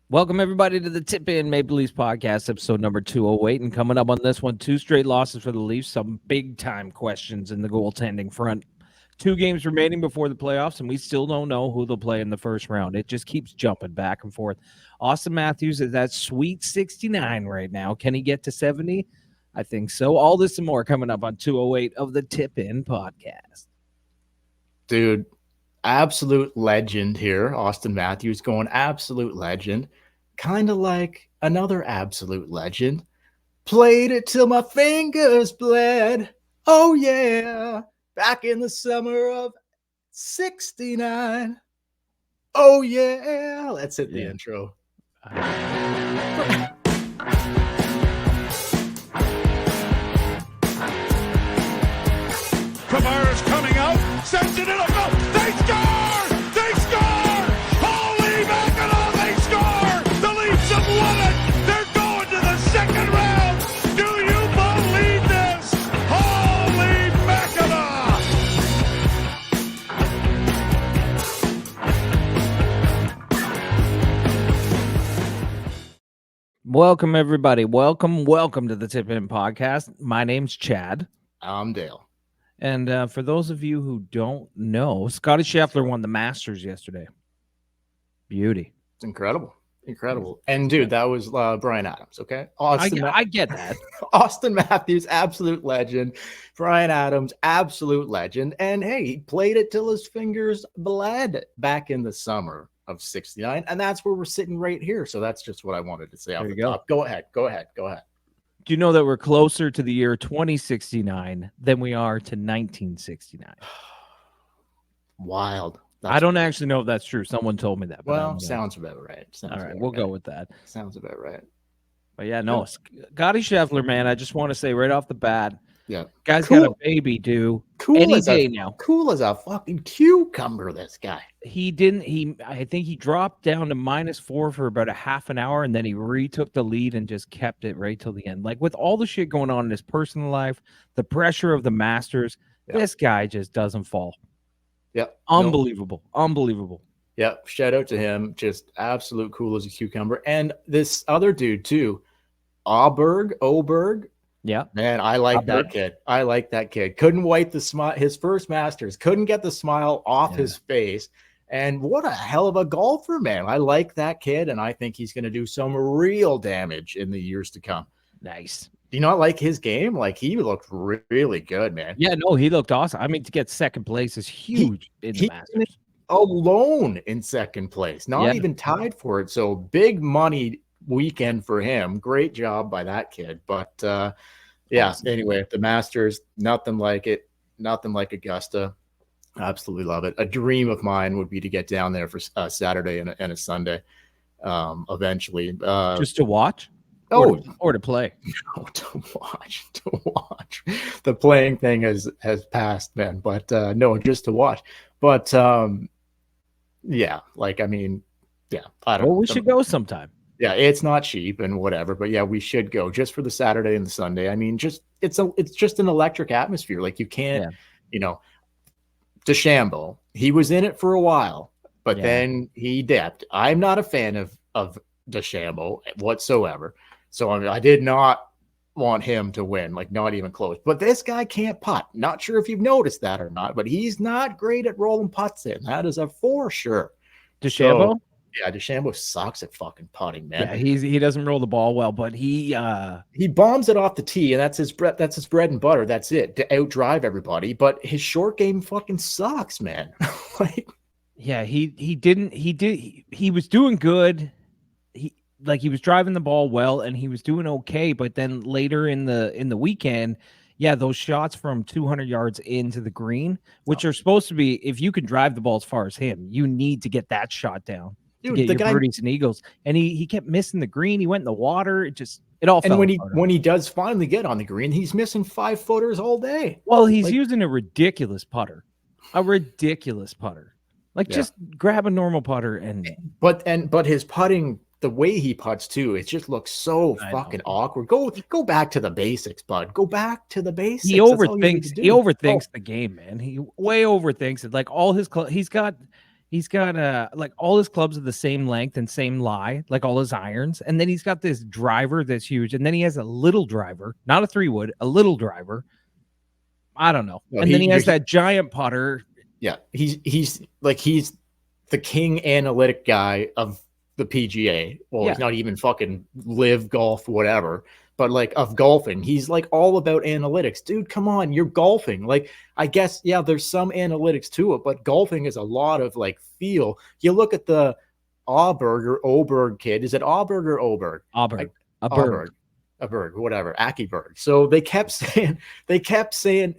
Welcome, everybody, to the Tip In Maple Leafs podcast, episode number 208. And coming up on this one, 2 straight losses for the Leafs, some big-time questions in the goaltending front. 2 games remaining before the playoffs, and we still don't know who they'll play in the first round. It just keeps jumping back and forth. Auston Matthews is at sweet 69 right now. Can he get to 70? I think so. All this and more coming up on 208 of the Tip In podcast. Dude, absolute legend here. Auston Matthews going absolute legend. Kind of like another absolute legend. Played it till my fingers bled. Oh, yeah. Back in the summer of 69. Oh, yeah. Let's hit the intro. Tavares coming out, sends it in a goal. They score! They score! Holy mackerel, they score! The Leafs have won it! They're going to the second round! Do you believe this? Holy mackerel! Welcome, everybody. Welcome to the Tip In podcast. My name's Chad. I'm Dale. And for those of you who don't know, Scotty Scheffler won the Masters yesterday. Beauty. It's incredible. Incredible. And, dude, that was Brian Adams, okay? I get that. Auston Matthews, absolute legend. Brian Adams, absolute legend. And, hey, he played it till his fingers bled back in the summer of 69. And that's where we're sitting right here. So that's just what I wanted to say. There you go. Go ahead. Do you know that we're closer to the year 2069 than we are to 1969? Wild. I don't actually know if that's true. Someone told me that. Well, sounds about right. All right, we'll go with that. Sounds about right. But yeah, no, Scotty Scheffler, man, I just want to say right off the bat, yeah, guy's got a baby due any day now. Cool as a fucking cucumber, this guy. I think he dropped down to -4 for about a half an hour, and then he retook the lead and just kept it right till the end. Like, with all the shit going on in his personal life, the pressure of the Masters, this guy just doesn't fall. Yep. Unbelievable. Unbelievable. Yep. Shout out to him. Just absolute cool as a cucumber. And this other dude too, Oberg. Yeah. Man, I like that kid. Couldn't wipe the smile. His first Masters. Couldn't get the smile off his face. And what a hell of a golfer, man. I like that kid, and I think he's going to do some real damage in the years to come. Nice. Do you not like his game? Like, he looked really good, man. Yeah, no, he looked awesome. I mean, to get second place is huge in the Masters. Alone in second place, not even tied for it. So big money weekend for him. Great job by that kid. But awesome. Anyway, the Masters, nothing like it. Nothing like Augusta. Absolutely love it. A dream of mine would be to get down there for Saturday and a Sunday eventually. Just to watch? Or to play. No, to watch. The playing thing has passed, man. But no, just to watch. But yeah, like, I mean, yeah. I don't. Well, we should go sometime. Yeah, it's not cheap and whatever, but yeah, we should go just for the Saturday and the Sunday. I mean, it's just an electric atmosphere. Like, you can't, DeChambeau, he was in it for a while, but then he dipped. I'm not a fan of DeChambeau whatsoever. So I did not want him to win, like, not even close. But this guy can't putt. Not sure if you've noticed that or not, but he's not great at rolling putts in. That is a for sure. DeChambeau? So, yeah, DeChambeau sucks at fucking putting, man. Yeah, he doesn't roll the ball well, but he bombs it off the tee, and that's his bread and butter. That's it, to outdrive everybody. But his short game fucking sucks, man. Like, yeah, he was doing good. He was driving the ball well, and he was doing okay. But then later in the weekend, those shots from 200 yards into the green, which are supposed to be, if you can drive the ball as far as him, you need to get that shot down. Dude, to get your birdies and eagles, and he kept missing the green. He went in the water. It all. And when he does finally get on the green, he's missing 5-footers all day. Well, he's using a ridiculous putter. Like, just grab a normal putter but his putting, the way he putts too, it just looks so fucking awkward. Go back to the basics, bud. Go back to the basics. He overthinks the game, man. He way overthinks it. Like, all his He's got like all his clubs are the same length and same lie, like all his irons. And then he's got this driver that's huge. And then he has a little driver, not a 3-wood, a little driver. I don't know. No, and then he has that giant putter. Yeah, he's the king analytic guy of the PGA. Well, he's not even fucking live golf, whatever. But like of golfing, he's like all about analytics. Dude, come on, you're golfing. Like, I guess, yeah, there's some analytics to it, but golfing is a lot of like feel. You look at the Oberg kid. Is it Auberg or Oberg? Berg, whatever, Akiberg. So they kept saying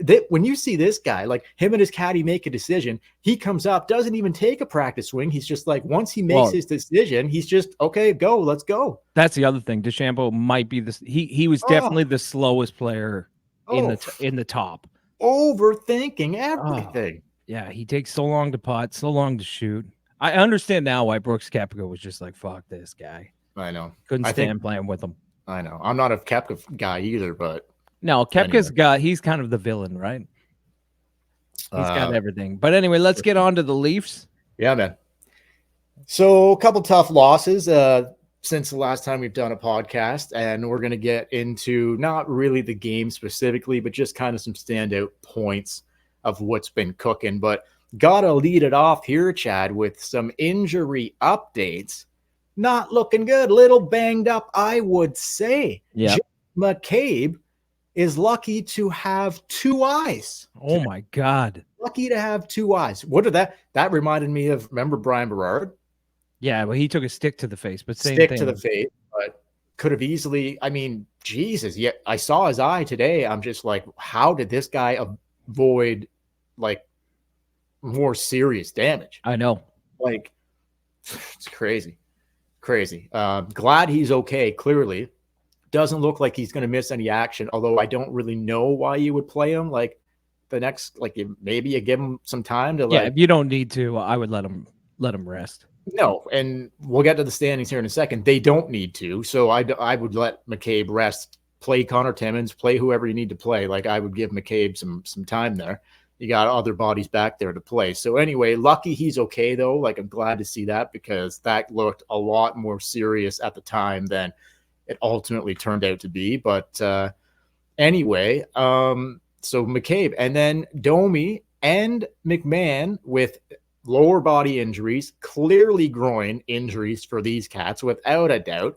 that when you see this guy, like him and his caddy make a decision, he comes up, doesn't even take a practice swing. He's just like, once he makes his decision, he's just, okay, go, let's go. That's the other thing. DeChambeau might be this. He was definitely the slowest player in the top. Overthinking everything. Yeah, he takes so long to putt, so long to shoot. I understand now why Brooks Koepka was just like, fuck this guy. I know. Couldn't stand playing with him. I know. I'm not a Koepka guy either, but no, Koepka's guy, he's kind of the villain, right? He's got everything. But anyway, let's get on to the Leafs. Yeah, man. So a couple tough losses since the last time we've done a podcast, and we're going to get into not really the game specifically, but just kind of some standout points of what's been cooking. But gotta lead it off here, Chad, with some injury updates. Not looking good. Little banged up, I would say. Yeah. McCabe is lucky to have 2 eyes. Oh my God. Lucky to have 2 eyes. What did that reminded me of? Remember Brian Berard? Yeah, well, he took a stick to the face, but same stick thing. to the face, but could have easily. I mean, Jesus. Yeah, I saw his eye today. I'm just like, how did this guy avoid like more serious damage? I know. Like, it's crazy. Glad he's okay. Clearly doesn't look like he's going to miss any action, although I don't really know why you would play him like the next, like maybe you give him some time to if you don't need to, I would let him rest. No, and we'll get to the standings here in a second. They don't need to, so I would let McCabe rest, play Connor Timmins, play whoever you need to play. Like, I would give McCabe some time there. You got other bodies back there to play. So anyway, lucky he's okay though. Like, I'm glad to see that because that looked a lot more serious at the time than it ultimately turned out to be. But anyway, so McCabe and then Domi and McMahon with lower body injuries, clearly groin injuries for these cats without a doubt.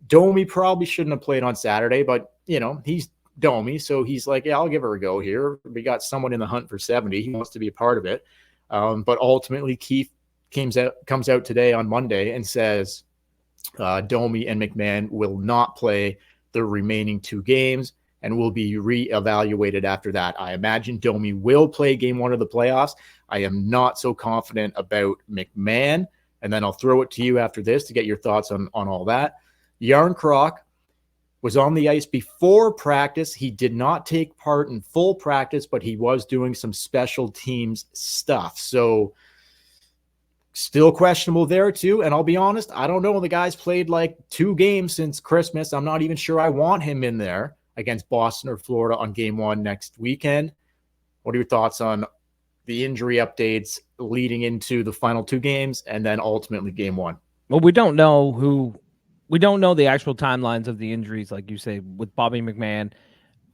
Domi probably shouldn't have played on Saturday, but he's Domi, so he's like, yeah, I'll give her a go here. We got someone in the hunt for 70. He wants to be a part of it. But ultimately, Keefe comes out today on Monday and says Domi and McMahon will not play the remaining 2 games and will be reevaluated after that. I imagine Domi will play game 1 of the playoffs. I am not so confident about McMahon. And then I'll throw it to you after this to get your thoughts on all that. Yarncroc was on the ice before practice. He did not take part in full practice, but he was doing some special teams stuff. So still questionable there too. And I'll be honest, I don't know. The guy's played like 2 games since Christmas. I'm not even sure I want him in there against Boston or Florida on game 1 next weekend. What are your thoughts on the injury updates leading into the final 2 games and then ultimately game 1? Well, we don't know the actual timelines of the injuries, like you say, with Bobby McMahon,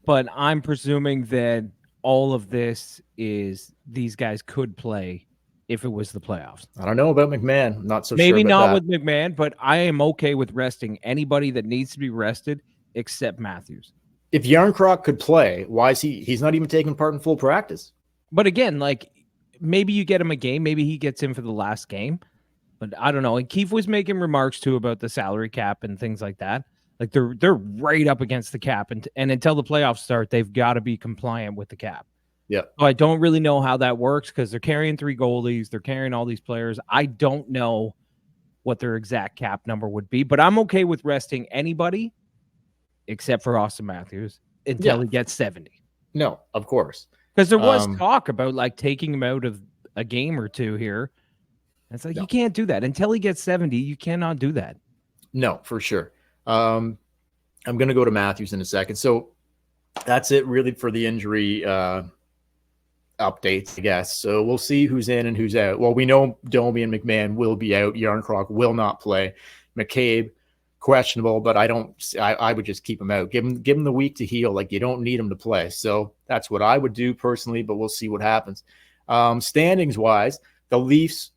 but I'm presuming that all of this is these guys could play if it was the playoffs. I don't know about McMahon. I'm not so Maybe sure not that. with McMahon, but I am okay with resting anybody that needs to be rested except Matthews. If Yarncroc could play, why is he's not even taking part in full practice? But again, like maybe you get him a game, maybe he gets in for the last game. But I don't know. And Keefe was making remarks too about the salary cap and things like that. Like they're right up against the cap, and until the playoffs start, they've got to be compliant with the cap. Yeah. So I don't really know how that works because they're carrying 3 goalies, they're carrying all these players. I don't know what their exact cap number would be, but I'm okay with resting anybody except for Auston Matthews until he gets 70. No, of course. Because there was talk about like taking him out of a game or 2 here. It's like, you can't do that until he gets 70. You cannot do that. No, for sure. I'm going to go to Matthews in a second. So that's it really for the injury updates, I guess. So we'll see who's in and who's out. Well, we know Domi and McMahon will be out. Yarncroc will not play. McCabe, questionable, but I would just keep him out. Give him the week to heal. Like, you don't need him to play. So that's what I would do personally, but we'll see what happens. Standings wise, the Leafs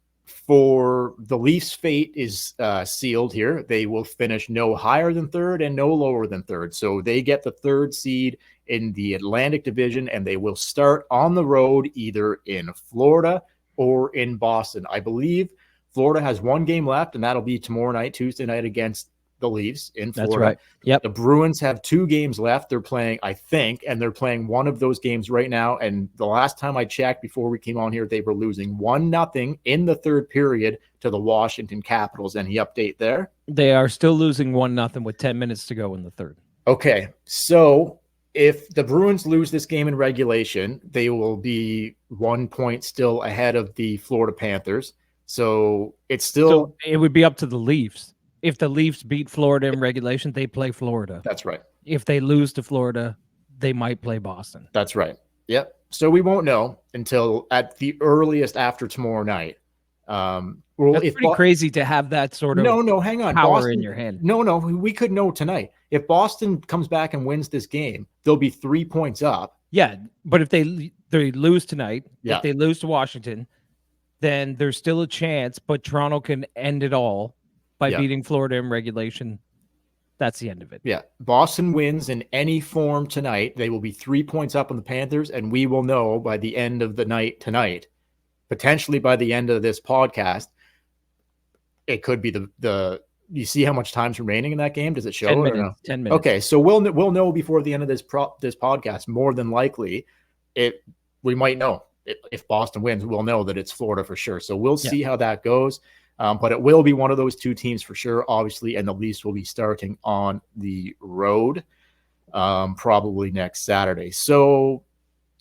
fate is sealed here. They will finish no higher than third and no lower than third. So they get the third seed in the Atlantic Division, and they will start on the road either in Florida or in Boston. I believe Florida has one game left, and that'll be tomorrow night, Tuesday night, against the Leafs in Florida. That's right. Yep. The Bruins have 2 games left. They're playing, I think, and they're playing one of those games right now. And the last time I checked before we came on here, they were losing 1-0 in the third period to the Washington Capitals. Any update there? They are still losing 1-0 with 10 minutes to go in the third. Okay, so if the Bruins lose this game in regulation, they will be 1 point still ahead of the Florida Panthers. So it's still... So it would be up to the Leafs. If the Leafs beat Florida in regulation, they play Florida. That's right. If they lose to Florida, they might play Boston. That's right. Yep. So we won't know until at the earliest after tomorrow night. That's pretty crazy to have that sort of hang on. power Boston, in your hand. No, we could know tonight. If Boston comes back and wins this game, they'll be 3 points up. Yeah, but if they lose tonight, if they lose to Washington, then there's still a chance, but Toronto can end it all by beating Florida in regulation. That's the end of it. Yeah. Boston wins in any form tonight. They will be 3 points up on the Panthers, and we will know by the end of the night tonight, potentially by the end of this podcast. It could be the you see how much time's remaining in that game? Does it show 10 it minutes, or no? 10 minutes. Okay, so we'll know before the end of this podcast. More than likely, we might know if Boston wins. We'll know that it's Florida for sure. So we'll see how that goes. But it will be one of those 2 teams for sure, obviously, and the Leafs will be starting on the road probably next Saturday. So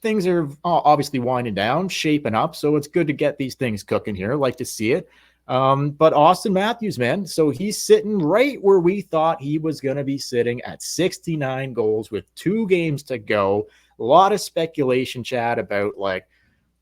things are obviously winding down, shaping up. So it's good to get these things cooking here. Like to see it. But Auston Matthews, man, so he's sitting right where we thought he was going to be sitting at 69 goals with 2 games to go. A lot of speculation, Chad, about like,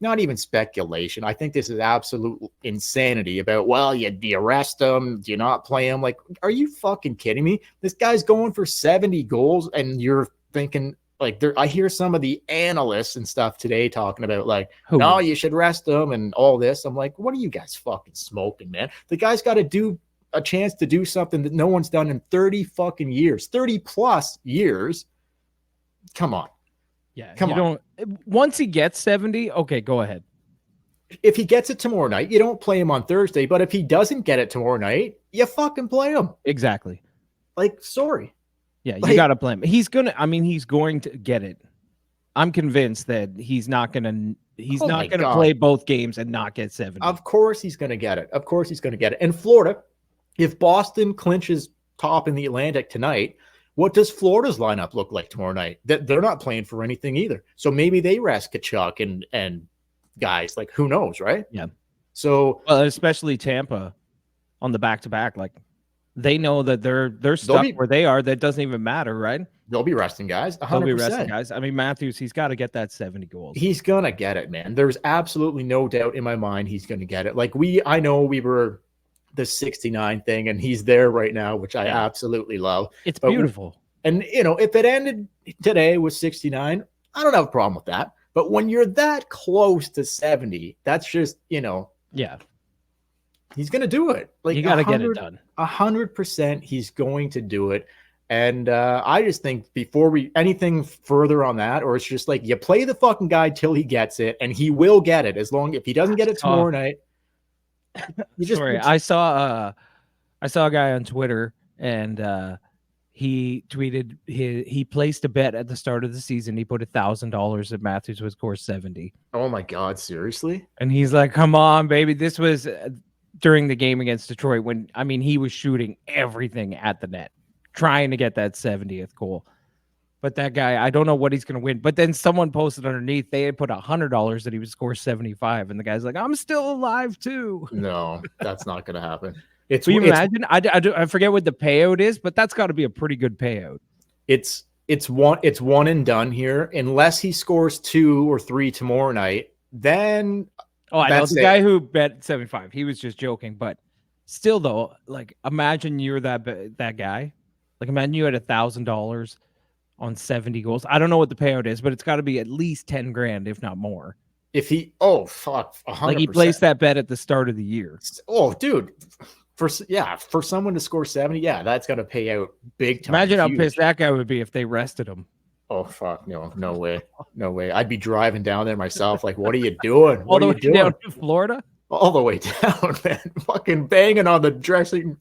not even speculation. I think this is absolute insanity about, well, do you arrest him? Do you not play him? Like, are you fucking kidding me? This guy's going for 70 goals, and you're thinking, like, I hear some of the analysts and stuff today talking about, like, no, you should rest him and all this. I'm like, what are you guys fucking smoking, man? The guy's got to do a chance to do something that no one's done in 30 fucking years, 30 plus years. Come on. Yeah, come on. Once he gets 70, okay, go ahead. If he gets it tomorrow night, you don't play him on Thursday. But if he doesn't get it tomorrow night, you fucking play him. Exactly. Like, sorry. Yeah, you got to play him. He's going to get it. I'm convinced that he's not going to play both games and not get 70. Of course he's going to get it. And Florida, if Boston clinches top in the Atlantic tonight, what does Florida's lineup look like tomorrow night? They're not playing for anything either. So maybe they rest Kachuk and guys. Like, who knows, right? Yeah. So, especially Tampa on the back-to-back, like, they know that they're stuck where they are. That doesn't even matter, right? They'll be resting guys. 100%. They'll be resting guys. I mean, Matthews, he's got to get that 70 goals. He's gonna get it, man. There's absolutely no doubt in my mind he's gonna get it. Like, I know we were the 69 thing, and he's there right now, which I absolutely love. It's beautiful. And if it ended today with 69, I don't have a problem with that. But when you're that close to 70, that's just, yeah, he's going to do it. Like, you got to get it done. 100%, he's going to do it. And I just think before anything further on that, or it's just like, you play the fucking guy till he gets it, and he will get it. If he doesn't get it tomorrow night. I saw a guy on Twitter, and he tweeted he placed a bet at the start of the season. He put $1,000 that Matthews would score 70. Oh my God, seriously? And he's like, "Come on, baby!" This was during the game against Detroit when he was shooting everything at the net, trying to get that 70th goal. But that guy, I don't know what he's going to win. But then someone posted underneath, they had put $100 that he would score 75. And the guy's like, I'm still alive too. No, that's not going to happen. Can you imagine? I forget what the payout is, but that's got to be a pretty good payout. It's it's one and done here. Unless he scores 2 or 3 tomorrow night, then I know the guy who bet 75. He was just joking, but still, though, like imagine you're that guy. Like imagine you had $1,000 on 70 goals. I don't know what the payout is, but it's got to be at least 10 grand, if not more. If he, 100%. Like he placed that bet at the start of the year. Oh, dude. For someone to score 70, that's got to pay out big time. Imagine how pissed that guy would be if they rested him. Oh, fuck. No way. No way. I'd be driving down there myself. Like, what are you doing? All the way down to Florida? All the way down, man. Fucking banging on the dressing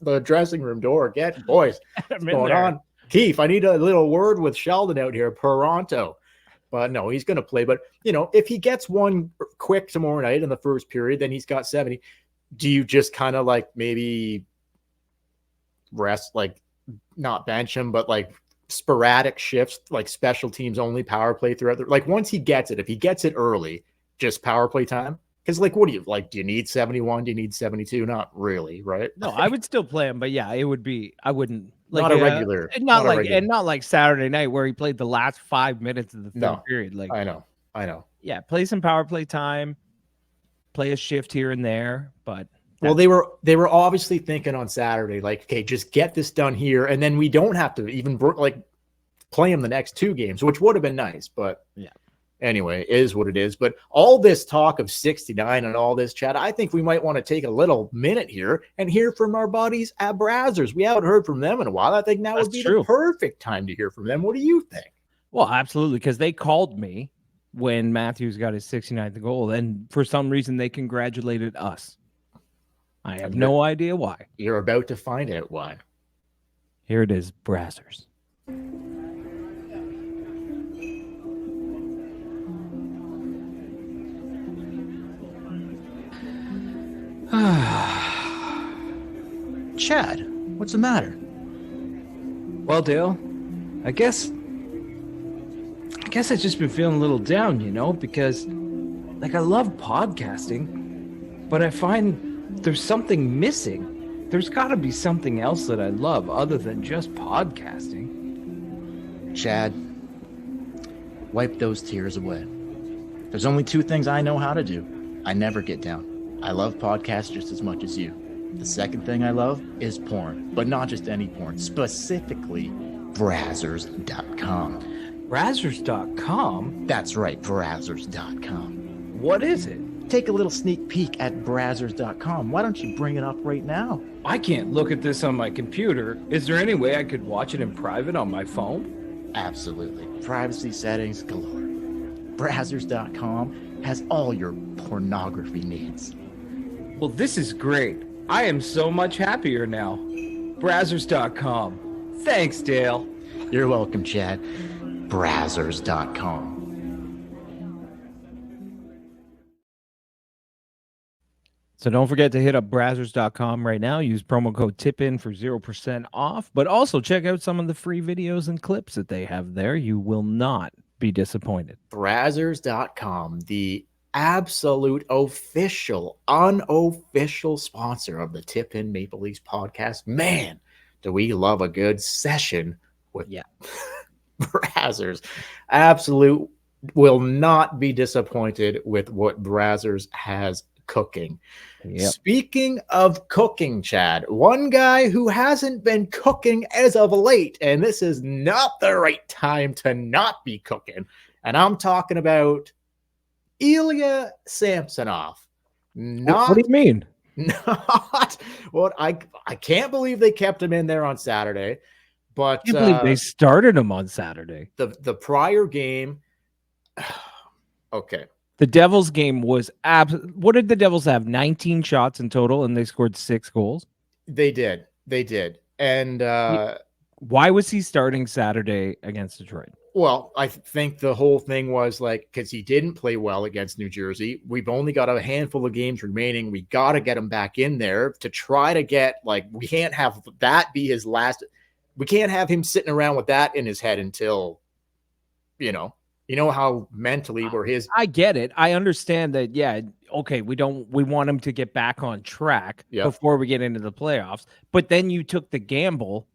room door. Boys, what's going on? Keith, I need a little word with Sheldon out here. Toronto. But no, he's going to play. But, if he gets one quick tomorrow night in the first period, then he's got 70. Do you just kind of like maybe rest, like not bench him, but like sporadic shifts, like special teams only power play throughout like once he gets it, if he gets it early, just power play time? Because like, what do you like? Do you need 71? Do you need 72? Not really, right? No, I would still play him, but yeah, it would be. I wouldn't like not a regular, not like Saturday night where he played the last 5 minutes of the third period. Like I know. Yeah, play some power play time, play a shift here and there, but. Well, they were obviously thinking on Saturday, like, okay, just get this done here, and then we don't have to even like play him the next 2 games, which would have been nice. But yeah, anyway, it is what it is. But all this talk of 69 and all this chat, I think we might want to take a little minute here and hear from our buddies at Brazzers. We haven't heard from them in a while. I think now would be the perfect time to hear from them. What do you think? Well, absolutely, because they called me when Matthews got his 69th goal, and for some reason they congratulated us. I have no idea why. You're about to find out why. Here it is, Brazzers. Chad, what's the matter? Well, Dale, I guess I've just been feeling a little down, because like I love podcasting, but I find there's something missing. There's got to be something else that I love other than just podcasting. Chad, wipe those tears away. There's only 2 things I know how to do. I never get down. I love podcasts just as much as you. The second thing I love is porn, but not just any porn, specifically Brazzers.com. Brazzers.com? That's right, Brazzers.com. What is it? Take a little sneak peek at Brazzers.com. Why don't you bring it up right now? I can't look at this on my computer. Is there any way I could watch it in private on my phone? Absolutely. Privacy settings galore. Brazzers.com has all your pornography needs. Well, this is great. I am so much happier now. Brazzers.com. Thanks, Dale. You're welcome, Chad. Brazzers.com. So don't forget to hit up Brazzers.com right now. Use promo code TIPIN for 0% off. But also check out some of the free videos and clips that they have there. You will not be disappointed. Brazzers.com, the absolute official, unofficial sponsor of the Tip In Maple Leafs podcast. Man, do we love a good session with Brazzers. Absolute will not be disappointed with what Brazzers has cooking. Yep. Speaking of cooking, Chad, one guy who hasn't been cooking as of late, and this is not the right time to not be cooking, and I'm talking about Ilya Samsonov. What do you mean? Not what I can't believe they kept him in there on Saturday, but I can't believe they started him on Saturday. The prior game. Okay. The Devils game was what did the Devils have? 19 shots in total, and they scored 6 goals. They did. And why was he starting Saturday against Detroit? Well, I think the whole thing was like, because he didn't play well against New Jersey. We've only got a handful of games remaining. We got to get him back in there to try to get, like, we can't have that be his last. We can't have him sitting around with that in his head until, you know how mentally we're his. I get it. I understand that. Yeah. Okay. We want him to get back on track before we get into the playoffs. But then you took the gamble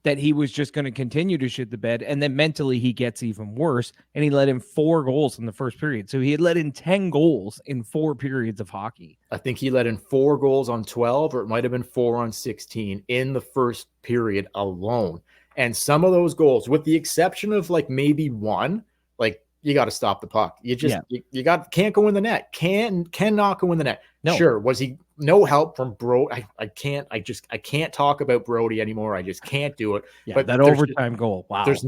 that he was just going to continue to shit the bed, and then mentally he gets even worse, and he let in 4 goals in the first period. So he had let in 10 goals in 4 periods of hockey. I think he let in 4 goals on 12, or it might have been 4 on 16 in the first period alone. And some of those goals, with the exception of like maybe one, like you got to stop the puck. You just you can't go in the net. Cannot go in the net. No. Sure, was he no help from Bro? I can't talk about Brody anymore. I just can't do it. Yeah, but that overtime goal. Wow. There's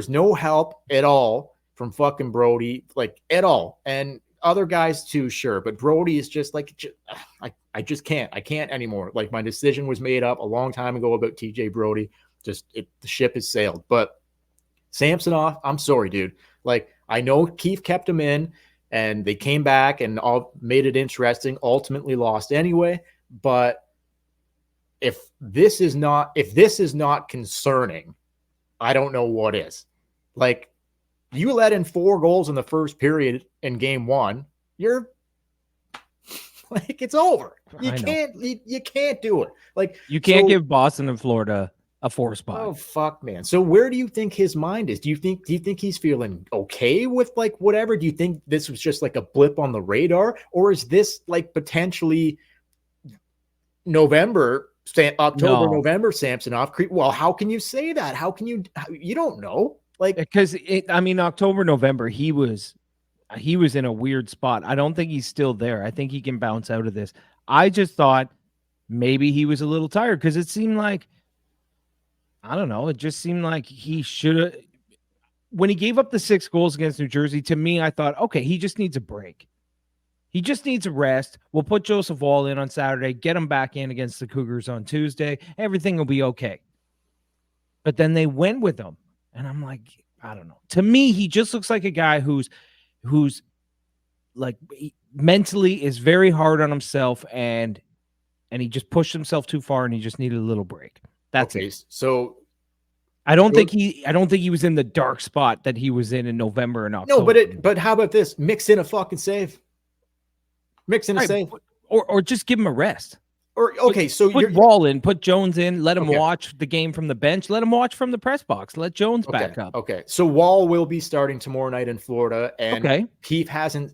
no help at all from fucking Brody, like at all. And other guys too, sure, but Brody is just like I just can't. I can't anymore. Like my decision was made up a long time ago about TJ Brody. The ship has sailed. But Samsonov, I'm sorry, dude. Like I know Keefe kept him in, and they came back and all made it interesting. Ultimately lost anyway. But if this is not concerning, I don't know what is. Like you let in 4 goals in the first period in game 1, you're like it's over. You can't do it. Like you can't give Boston and Florida a 4 spot. Oh fuck, man. So where do you think his mind is? Do you think he's feeling okay with like whatever? Do you think this was just like a blip on the radar, or is this like potentially November Samsonov? Well, how can you say that? How can you don't know? Like because October, November, he was in a weird spot. I don't think he's still there. I think he can bounce out of this. I just thought maybe he was a little tired because it seemed like, I don't know. It just seemed like he should have. When he gave up the 6 goals against New Jersey, to me, I thought, okay, he just needs a break. He just needs a rest. We'll put Joseph Woll in on Saturday, get him back in against the Cougars on Tuesday. Everything will be okay. But then they went with him. And I'm like, I don't know. To me, he just looks like a guy who's like mentally is very hard on himself, and he just pushed himself too far, and he just needed a little break. That's okay, it. So I don't think he was in the dark spot that he was in November and October. No, but how about this? Mix in a fucking save. Mix in a save. Or just give him a rest. Or okay, so put Woll in, put Jones in, let him watch the game from the bench, let him watch from the press box, let Jones back up. Okay, so Woll will be starting tomorrow night in Florida, and Keefe and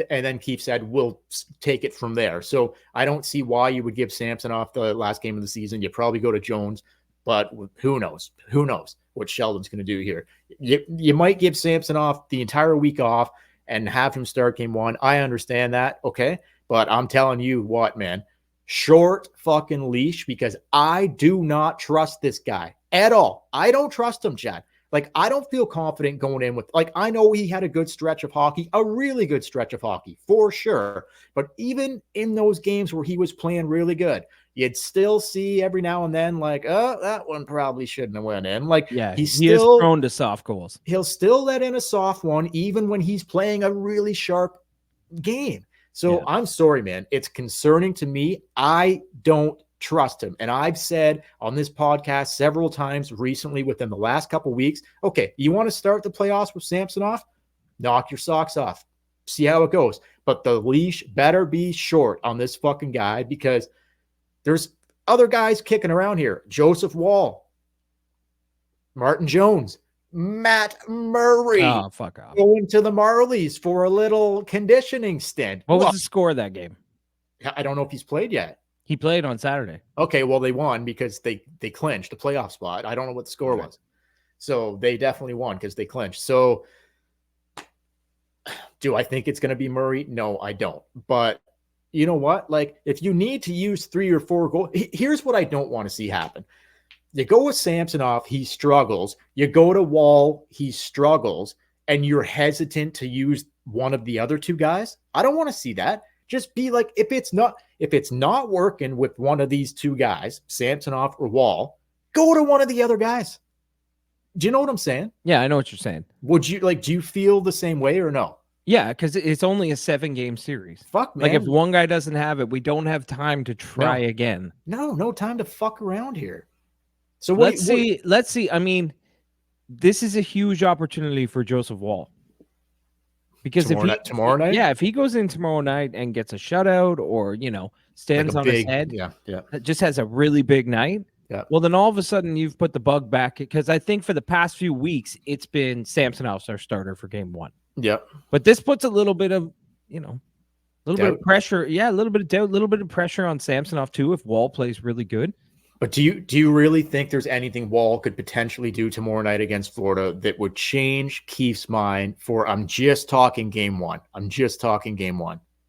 then Keefe said we'll take it from there. So I don't see why you would give Samsonov the last game of the season. You probably go to Jones, but who knows? Who knows what Sheldon's going to do here? You might give Samsonov the entire week off and have him start game 1. I understand that, okay, but I'm telling you what, man. Short fucking leash, because I do not trust this guy at all. I don't trust him, Chad. Like, I don't feel confident going in with, like, I know he had a good stretch of hockey, a really good stretch of hockey, for sure. But even in those games where he was playing really good, you'd still see every now and then, like, oh, that one probably shouldn't have went in. Like, yeah, he is prone to soft goals. He'll still let in a soft one, even when he's playing a really sharp game. So I'm sorry, man. It's concerning to me. I don't trust him. And I've said on this podcast several times recently within the last couple of weeks, okay, you want to start the playoffs with Samsonov? Knock your socks off. See how it goes. But the leash better be short on this fucking guy, because there's other guys kicking around here. Joseph Woll, Martin Jones, Matt Murray. Oh, fuck off. Going to the Marlies for a little conditioning stint. What was the score of that game? I don't know if he's played yet. He played on Saturday. Okay, well, they won because they clinched a playoff spot. I don't know what the score was. So they definitely won because they clinched. So do I think it's going to be Murray? No, I don't. But you know what? Like, if you need to use 3 or 4 goals, here's what I don't want to see happen. You go with Samsonov, he struggles. You go to Woll, he struggles, and you're hesitant to use one of the other 2 guys. I don't want to see that. Just be like, if it's not working with one of these 2 guys, Samsonov or Woll, go to one of the other guys. Do you know what I'm saying? Yeah, I know what you're saying. Would you do you feel the same way or no? Yeah, because it's only a 7-game series. Fuck, man. Like, if one guy doesn't have it, we don't have time to try again. No time to fuck around here. So let's see. I mean, this is a huge opportunity for Joseph Woll. Because tomorrow night, if he goes in tomorrow night and gets a shutout, or stands on his head, yeah, just has a really big night, Yeah. Well, then all of a sudden you've put the bug back, because I think for the past few weeks it's been Samsonov's our starter for game one. Yep. But this puts a little bit of, a little bit of Doubt. pressure. Yeah, a little bit of doubt, a little bit of pressure on Samsonov too if Wall plays really good. But do you really think there's anything Wall could potentially do tomorrow night against Florida that would change Keefe's mind for, I'm just talking game one.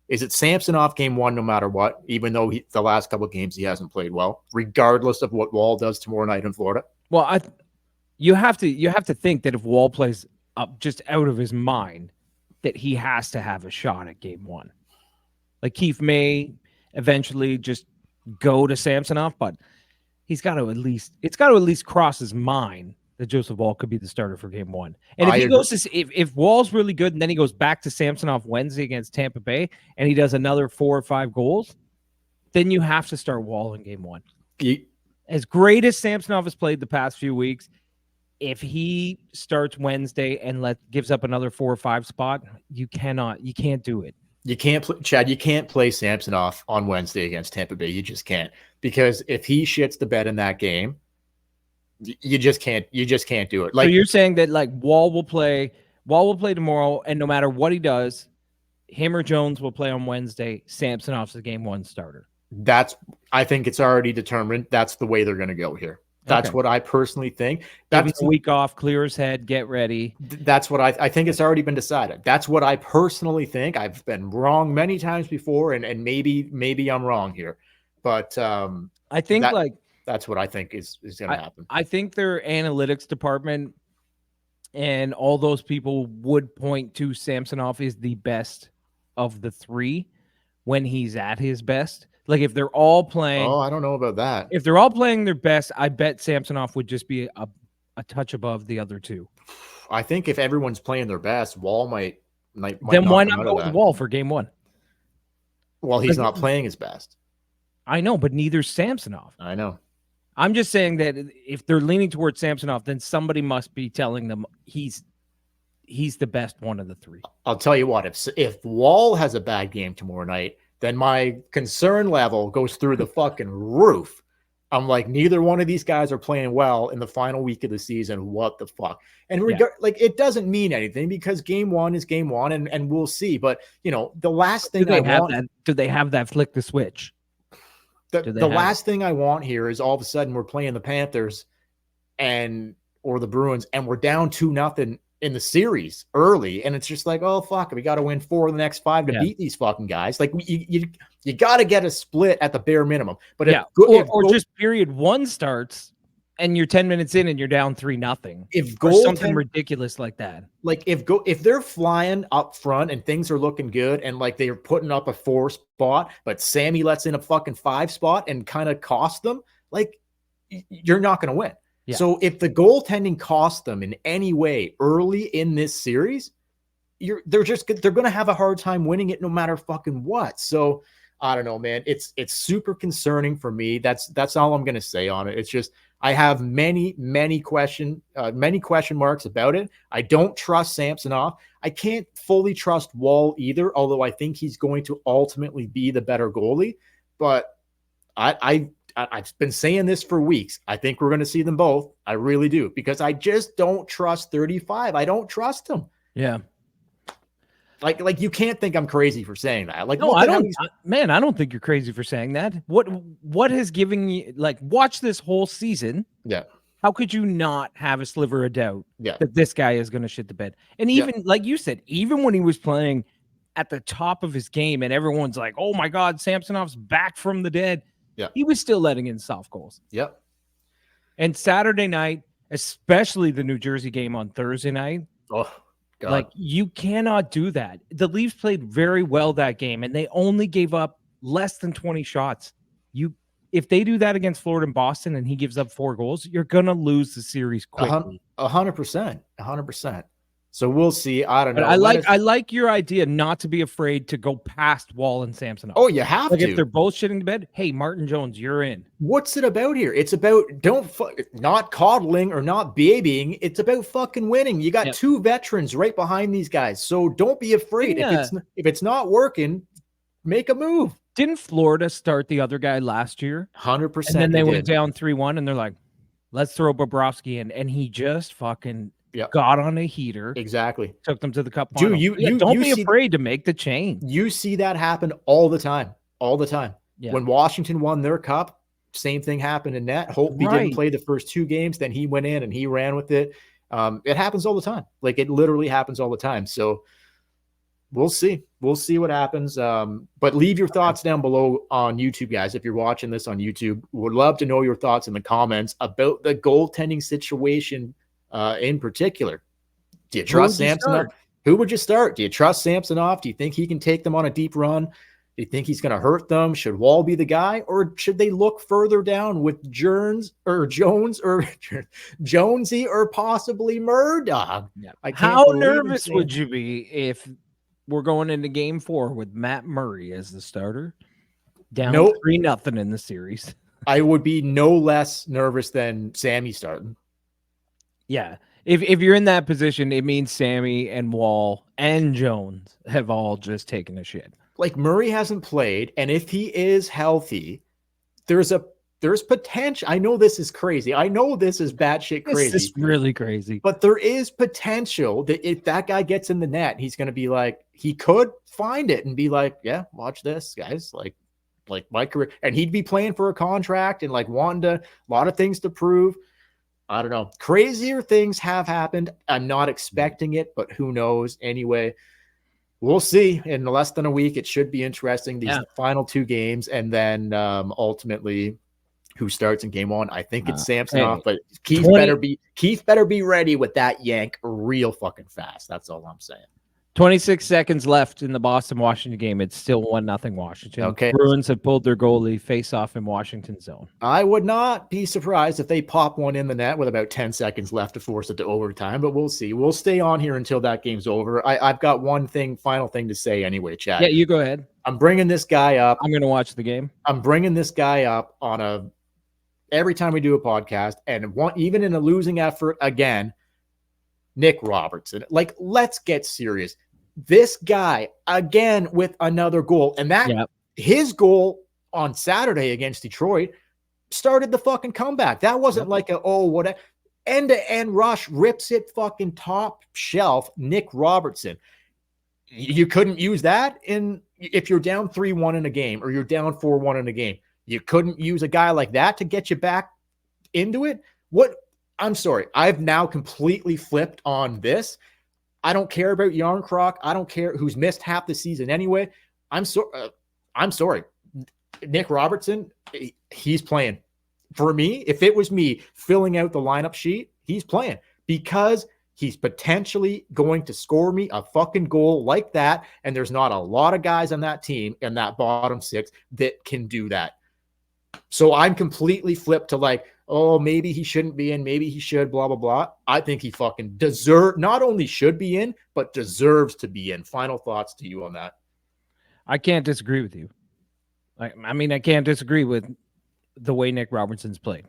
Is it Samsonov game one no matter what, even though the last couple of games he hasn't played well, regardless of what Wall does tomorrow night in Florida? Well, you have to think that if Wall plays up just out of his mind, that he has to have a shot at game one. Like Keefe may eventually just go to Samsonov, but it's got to at least cross his mind that Joseph Wall could be the starter for game one. And if Wall's really good and then he goes back to Samsonov Wednesday against Tampa Bay and he does another 4 or 5 goals, then you have to start Wall in game one. As great as Samsonov has played the past few weeks, if he starts Wednesday and gives up another 4 or 5 spot, you can't do it. You can't play, Chad. You can't play Samsonov on Wednesday against Tampa Bay. You just can't, because if he shits the bed in that game, you just can't do it. Like, so you're saying that Wall will play tomorrow, and no matter what he does, him or Jones will play on Wednesday. Samsonov's the game one starter. I think it's already determined. That's the way they're going to go here. That's what I personally think. That's a week off, clear his head, get ready. That's what I think. It's already been decided. That's what I personally think. I've been wrong many times before, and maybe I'm wrong here, but I think that's what I think is going to happen. I think their analytics department and all those people would point to Samsonov is the best of the 3 when he's at his best. Like if they're all playing. Oh, I don't know about that. If they're all playing their best, I bet Samsonov would just be a touch above the other 2. I think if everyone's playing their best, Wall might then why not go with Wall for game one? Well, he's not playing his best. I know, but neither's Samsonov. I know. I'm just saying that if they're leaning towards Samsonov, then somebody must be telling them he's the best one of the 3. I'll tell you what, if Wall has a bad game tomorrow night, then my concern level goes through the fucking roof. I'm like, neither one of these guys are playing well in the final week of the season. What the fuck? And it doesn't mean anything, because game one is game one, and we'll see. But the last thing do they have that flick the switch? The last thing I want here is all of a sudden we're playing the Panthers or the Bruins, and we're down 2-0 in the series early, and it's just like, oh fuck, we got to win 4 of the next 5 to beat these fucking guys. Like you got to get a split at the bare minimum. But just period 1 starts and you're 10 minutes in and you're down 3-0. Or something ridiculous like that. Like if they're flying up front and things are looking good, and like they're putting up a 4 spot, but Sammy lets in a fucking 5 spot and kind of cost them, like you're not going to win. Yeah. So if the goaltending costs them in any way early in this series, they're going to have a hard time winning it no matter fucking what. So I don't know, man. It's super concerning for me. That's all I'm going to say on it. It's just I have many question marks about it. I don't trust Samsonov. I can't fully trust Wall either, although I think he's going to ultimately be the better goalie. But I've been saying this for weeks. I think we're going to see them both. I really do, because I just don't trust 35. I don't trust him. Yeah. Like you can't think I'm crazy for saying that. Like, no, I don't. Man, I don't think you're crazy for saying that. What has given you, watch this whole season? Yeah. How could you not have a sliver of doubt that this guy is going to shit the bed? And even like you said, even when he was playing at the top of his game, and everyone's like, "Oh my God, Samsonov's back from the dead." Yeah, he was still letting in soft goals. Yep. And Saturday night, especially the New Jersey game on Thursday night. Oh, God. Like, you cannot do that. The Leafs played very well that game, and they only gave up less than 20 shots. If they do that against Florida and Boston and he gives up 4 goals, you're going to lose the series quickly. 100%. So we'll see. I don't know. But I like your idea not to be afraid to go past Wall and Samsonov. Oh, you have to. If they're both shitting the bed, hey, Martin Jones, you're in. What's it about here? It's about not coddling or not babying. It's about fucking winning. You got 2 veterans right behind these guys, so don't be afraid. Yeah. If it's not working, make a move. Didn't Florida start the other guy last year? 100%. And then they went down 3-1, and they're like, let's throw Bobrovsky in. And he just fucking got on a heater. Exactly. Took them to the cup final. Dude, don't be afraid to make the change. You see that happen all the time. All the time. Yeah. When Washington won their cup, same thing happened in net. Holtby didn't play the first 2 games. Then he went in and he ran with it. It happens all the time. Like, it literally happens all the time. So we'll see. We'll see what happens. But leave your thoughts down below on YouTube, guys. If you're watching this on YouTube, would love to know your thoughts in the comments about the goaltending situation in particular. Do you trust Samsonov? Who would you start? Do you trust Samsonov? Do you think he can take them on a deep run? Do you think he's going to hurt them? Should Wall be the guy, or should they look further down with Jonesy or possibly Murdoch? Yeah. How nervous would you be if we're going into game 4 with Matt Murray as the starter, down 3-0 in the series? I would be no less nervous than Sammy starting. Yeah. If you're in that position, it means Sammy and Wall and Jones have all just taken a shit. Like, Murray hasn't played, and if he is healthy, there's potential. I know this is crazy. I know this is batshit crazy. This is really crazy. But there is potential that if that guy gets in the net, he's going to be like, he could find it and be like, yeah, watch this, guys. Like my career. And he'd be playing for a contract and like wanting a lot of things to prove. I don't know. Crazier things have happened. I'm not expecting it, but who knows? Anyway, we'll see. In less than a week, it should be interesting. These final 2 games, and then ultimately, who starts in game 1? I think it's Samsonov, but Keith better be ready with that yank real fucking fast. That's all I'm saying. 26 seconds left in the Boston-Washington game. It's still 1-0 Washington. Okay. Bruins have pulled their goalie face-off in Washington zone. I would not be surprised if they pop one in the net with about 10 seconds left to force it to overtime, but we'll see. We'll stay on here until that game's over. I've got one final thing to say anyway, Chad. Yeah, you go ahead. I'm bringing this guy up. I'm going to watch the game. I'm bringing this guy up on every time we do a podcast, and even in a losing effort again, Nick Robertson. Like, let's get serious. This guy, again, with another goal, and his goal on Saturday against Detroit started the fucking comeback. That wasn't like what end-to-end rush, rips it fucking top shelf, Nick Robertson. You couldn't use that if you're down 3-1 in a game or you're down 4-1 in a game. You couldn't use a guy like that to get you back into it. I'm sorry. I've now completely flipped on this. I don't care about Yarncroc. I don't care who's missed half the season anyway. I'm sorry. Nick Robertson, he's playing. For me, if it was me filling out the lineup sheet, he's playing because he's potentially going to score me a fucking goal like that. And there's not a lot of guys on that team in that bottom 6 that can do that. So I'm completely flipped to like, oh, maybe he shouldn't be in. Maybe he should, blah, blah, blah. I think he fucking not only should be in, but deserves to be in. Final thoughts to you on that. I can't disagree with you. I mean, I can't disagree with the way Nick Robertson's played.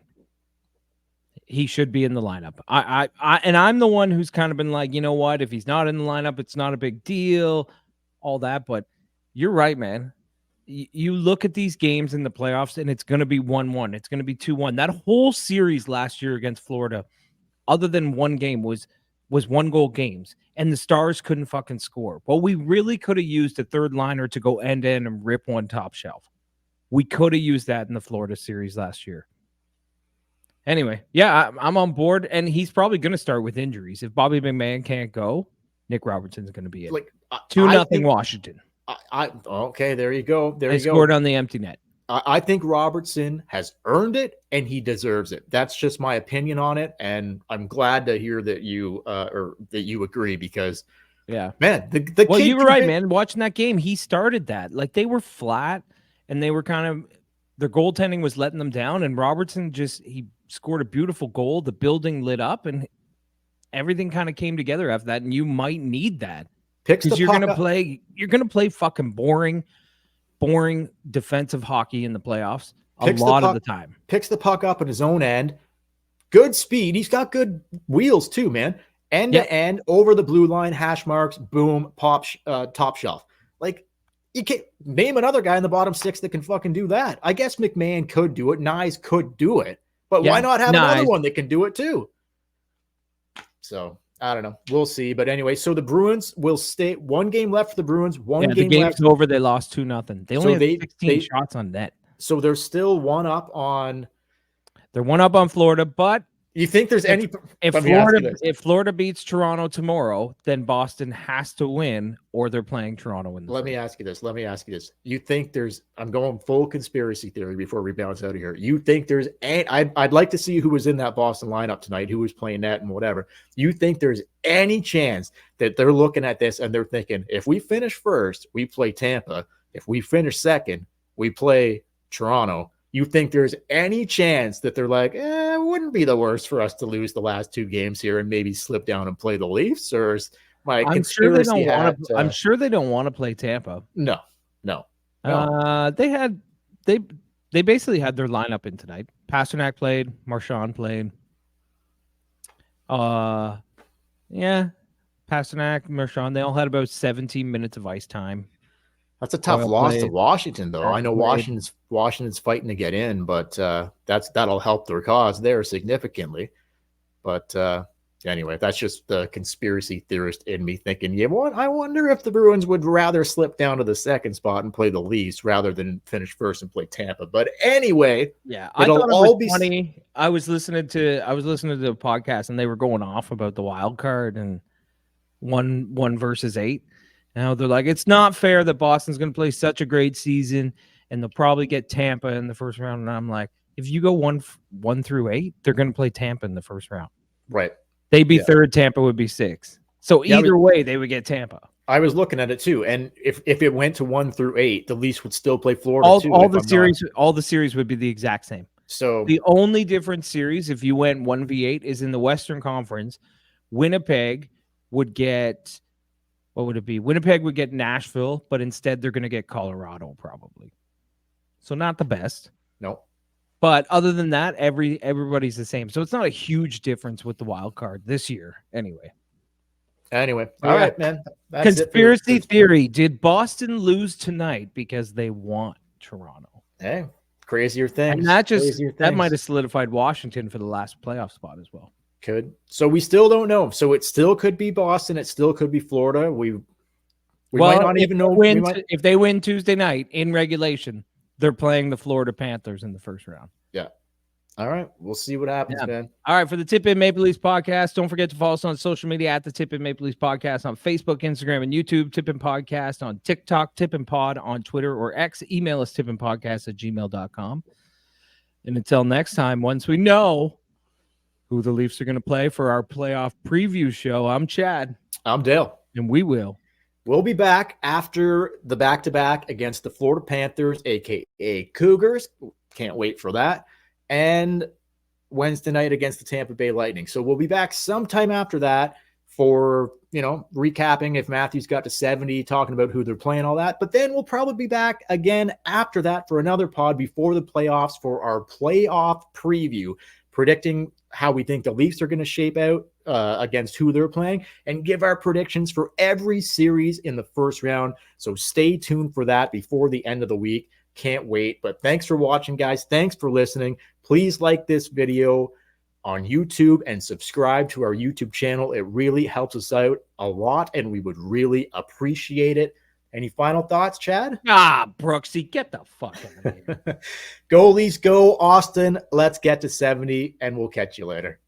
He should be in the lineup. And I'm the one who's kind of been like, you know what? If he's not in the lineup, it's not a big deal, all that. But you're right, man. You look at these games in the playoffs, and it's going to be 1-1. It's going to be 2-1. That whole series last year against Florida, other than one game, was 1-goal games, and the Stars couldn't fucking score. Well, we really could have used a third liner to go end-to-end and rip one top shelf. We could have used that in the Florida series last year. Anyway, yeah, I'm on board, and he's probably going to start with injuries. If Bobby McMahon can't go, Nick Robertson's going to be in. 2-0 Washington. Okay, there you go. They scored on the empty net. I think Robertson has earned it, and he deserves it. That's just my opinion on it, and I'm glad to hear that you agree because, man, the well, you were right, man. Watching that game, he started that. Like, they were flat, and they were kind of their goaltending was letting them down, and Robertson he scored a beautiful goal. The building lit up, and everything kind of came together after that. And you might need that. Because you're gonna play fucking boring defensive hockey in the playoffs a lot of the time. Picks the puck up at his own end. Good speed. He's got good wheels too, man. End to end, over the blue line, hash marks, boom, top shelf. Like, You can't name another guy in the bottom 6 that can fucking do that. I guess McMahon could do it. Nyes could do it. But why not have another one that can do it too? So I don't know. We'll see. But anyway, so the Bruins will stay. 1 game left for the Bruins. One game the game's left. over. They lost 2-0. They only had 16 shots on net. So they're still one up on. They're one up on Florida, but you think there's if Florida beats Toronto tomorrow, then Boston has to win, or they're playing Toronto in the. Let me ask you this. You think there's? I'm going full conspiracy theory before we bounce out of here. You think there's? I'd like to see who was in that Boston lineup tonight, who was playing net and whatever. You think there's any chance that they're looking at this and they're thinking, if we finish first, we play Tampa. If we finish second, we play Toronto. You think there's any chance that they're like, it wouldn't be the worst for us to lose the last 2 games here and maybe slip down and play the Leafs? Or is my I'm sure they don't want to. I'm sure they don't want to play Tampa. No. They basically had their lineup in tonight. Pasternak played. Marchand played. Pasternak, Marchand. They all had about 17 minutes of ice time. That's a tough loss to Washington, though. I know Washington's fighting to get in, but that'll help their cause there significantly. But anyway, that's just the conspiracy theorist in me thinking, I wonder if the Bruins would rather slip down to the 2nd spot and play the Leafs rather than finish first and play Tampa. But anyway, I thought it was funny. I was listening to the podcast and they were going off about the wild card and 1 versus 8. Now they're like, it's not fair that Boston's going to play such a great season and they'll probably get Tampa in the first round. And I'm like, if you go 1 through 8, they're going to play Tampa in the first round. Right. They'd be 3rd, Tampa would be 6th. So either way, they would get Tampa. I was looking at it too. And if it went to 1 through 8, the Leafs would still play Florida all the series would be the exact same. So the only different series, if you went 1v8, is in the Western Conference. Winnipeg would get... What would it be? Winnipeg would get Nashville, but instead they're going to get Colorado probably. So not the best. No. But other than that, everybody's the same. So it's not a huge difference with the wild card this year anyway. All right, man. That's conspiracy theory. Did Boston lose tonight because they want Toronto? Hey, crazier things. And that might have solidified Washington for the last playoff spot as well. Could. So we still don't know. So it still could be Boston. It still could be Florida. We might not even know. If they win Tuesday night in regulation, they're playing the Florida Panthers in the first round. Yeah. All right. We'll see what happens, man. All right. For the Tip In Maple Leafs podcast, don't forget to follow us on social media at the Tip In Maple Leafs podcast on Facebook, Instagram, and YouTube. Tip In Podcast on TikTok, Tip In Pod on Twitter or X. Email us tipinpodcast@gmail.com. And until next time, once we know who the Leafs are going to play for our playoff preview show, I'm Chad. I'm Dale. And we'll be back after the back-to-back against the Florida Panthers, a.k.a. Cougars. Can't wait for that. And Wednesday night against the Tampa Bay Lightning. So we'll be back sometime after that for, recapping if Matthews got to 70, talking about who they're playing, all that. But then we'll probably be back again after that for another pod before the playoffs for our playoff preview, predicting how we think the Leafs are going to shape out against who they're playing and give our predictions for every series in the first round. So stay tuned for that before the end of the week. Can't wait. But thanks for watching, guys. Thanks for listening. Please like this video on YouTube and subscribe to our YouTube channel. It really helps us out a lot and we would really appreciate it. Any final thoughts, Chad? Brooksy, get the fuck out of here. Go Leafs, go Austin. Let's get to 70 and we'll catch you later.